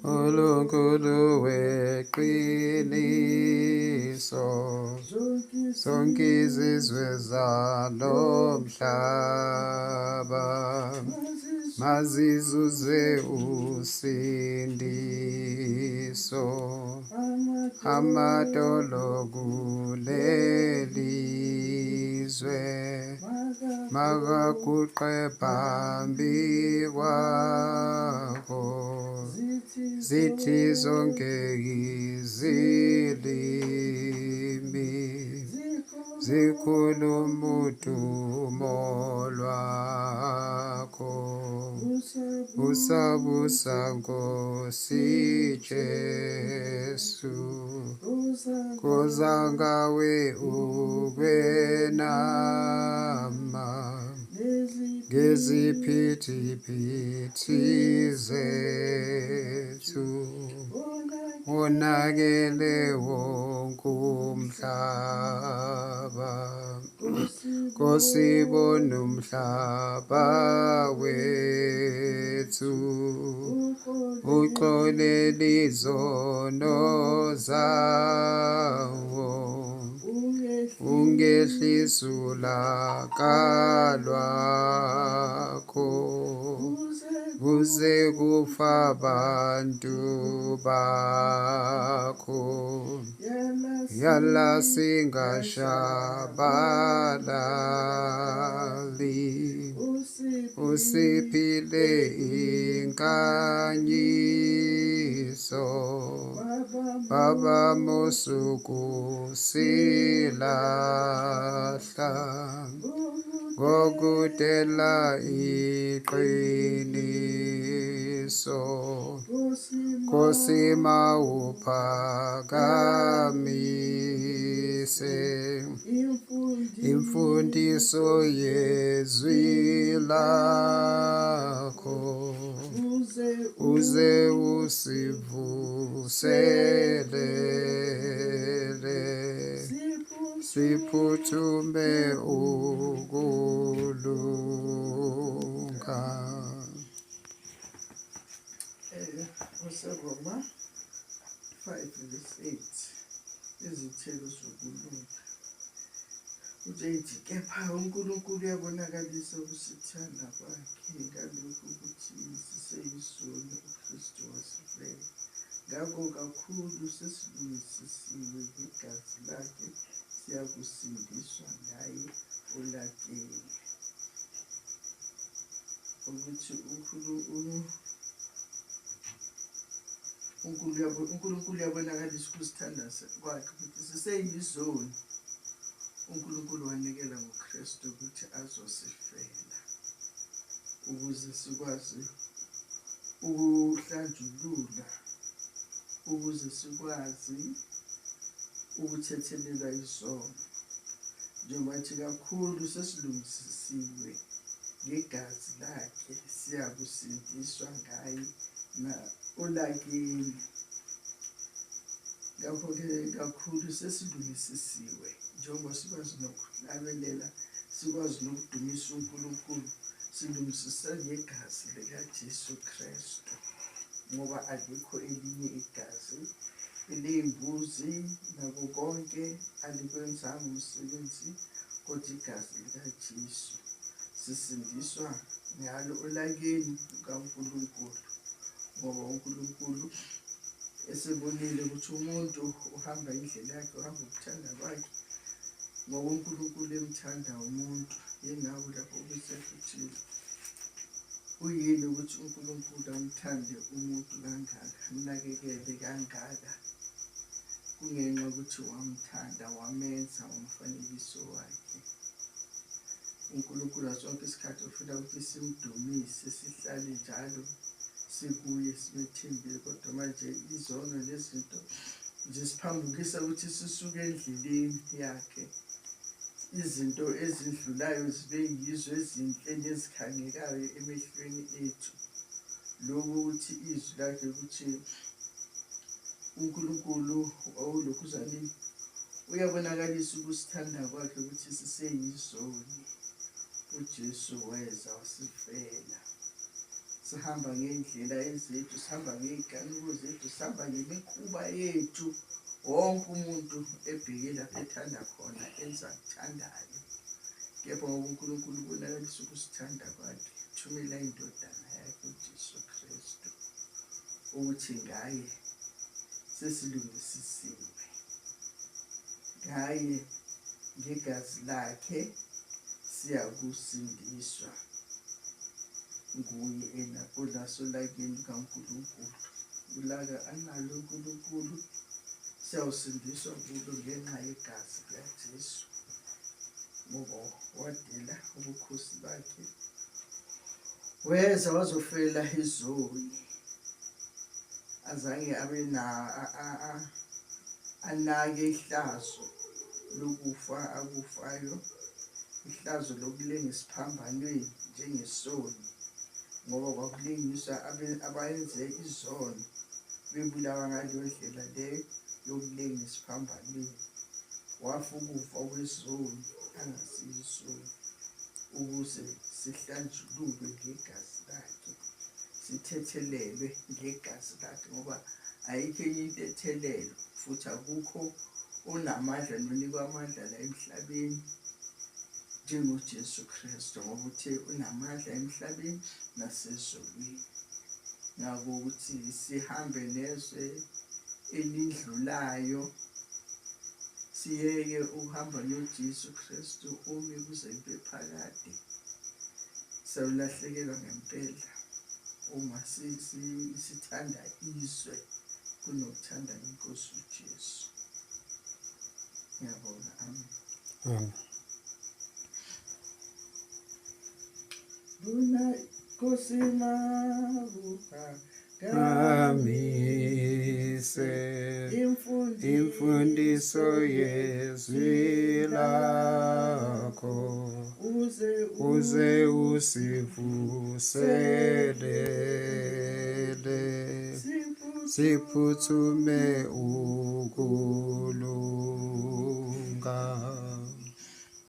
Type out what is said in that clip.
uNkulunkulu weqiniso, zonke izizwe zalo mhlaba mazizuze usindiso, amadolo kulelizwe makaguqe phambi kwakho, zithi zonke izilimi zikhuluma udumo lwakho. Busa Nkosi Jesu, kuza ngawe ukwenama ngeziphithiphithi zethu, wonakele wonke umhlaba. Nkosi bona umhlaba wethu, uxolele izono zawo, ungehlisa ulaka lwakho, kuze kufa abantu bakho. Yala singashabalali, usiphile inkanyiso, Baba musuku silahla, ngokudela iqiniso. Nkosi mawuphakamise imfundiso yezwi lakho, uze usivuselele, siphuthume ukulunga. Roma 5:8, izithelo zokulunga. Ujethi kepha uNkulunkulu uyabonakalisa ukusithanda kwakhe ngalokhu ukuthi siseyisono uKristu wasifela. Ngakho kakhulu sesilungisisiwe ngegazi lakhe, siyakusindiswa ngaye olakeni. Ukuthi uNkulunkulu uyabonakalisa ukusithanda kwakhe ukuthi siseyizoni. uNkulunkulu wanikela ngoKristu ukuthi azosifela ukuze sikwazi ukuhlanjulula, ukuze sikwazi ukuthethelela isono. Njengoba kakhulu sesilungisisiwe ngegazi lakhe, siyakusindiswa ngaye olakeni. Ngakho-ke kakhulu sesilungisisiwe njengoba sikwazi nokulabelela, sikwazi nokudumisa uNkulunkulu, silungisisa ngegazi likaJesu Kristu, ngoba alikho elinye igazi eleyimbuzi nako konke alikwenzanga umsebenzi, kodwa igazi likaJesu. Sisindiswa ngalo olakeni lukaNkulunkulu, ngoba uNkulunkulu esebonile ukuthi umuntu uhamba indlela yakhe, uhamba ukuthanda kwakhe, ngoba uNkulunkulu emthanda umuntu. Yengawo lapho kusefuthi uyini ukuthi uNkulunkulu amthande umuntu kangaka, amnakekele kangaka, kungenxa ukuthi wamthanda, wamenza umfanekiso wakhe. uNkulunkulu sonke isikhathi ufuna ukuthi simdumise, sihlale njalo sikuye, simethembile. Kodwa manje izono lezinto zisiphambukisa ukuthi sisuke endleleni yakhe, izinto ezidlulayo zibe yizo ezinhle nezikhangekayo emehlweni ethu. Lokhu ukuthi izwi lakhe ukuthi uNkulunkulu awulokhuzane uyabonakalisa ukusithanda kwakhe ukuthi siseyizoni. uJesu weza wasifela, sihamba ngendlela ezethu, sihamba ngey'ganuko zethu, sihamba ngemikhuba yethu. Wonke umuntu ebheke lapho ethanda khona enza akuthandayo. Kepha ngoba uNkulunkulu ubonakalisa ukusithanda kwakhe, thumela indodana yakhe uJesu Kristu ukuthi ngaye sesilungisisiwe, ngaye ngegazi lakhe siyakusindiswa. Nguye olaso lakini kaNkulunkulu, ulaka analo uNkulunkulu siyawusindiswa kulo ngenxa yegazi likaJesu, ngoba wadela ubukhosi bakhe weza wazofela izoni. Azange abe anake ihlazo lokufa akufayo, ihlazo lokulengisa phambanweni njengesoni, ngoba kwakulengiswa abayenze izono bebulawa ngaleyo ndlela leyo yokulengisa phambanweni. Wafa ukufa kwezoni angasiyisoni, ukuze sihlanjululwe ngegazi lakhe, sithethelelwe ngegazi lakhe, ngoba ayikho enye into ethelelwa, futhi akukho onamandla nonikwa amandla la emhlabeni njengoJesu Kristu, ngoba uthe unamandla emhlabeni nasezulwini. Ngako ukuthi sihambe nezwe elidlulayo, siyeke uhamba noJesu Kristu umi kuze kube phakade. Sawulahlekelwa ngempela uma sithanda izwe kunokuthanda inkosi uJesu. Ngiyabonga, amen. Buna Nkosi Ngamise imfundiso yezwi lakho, uze usivuselele, siphuthume ukulunga.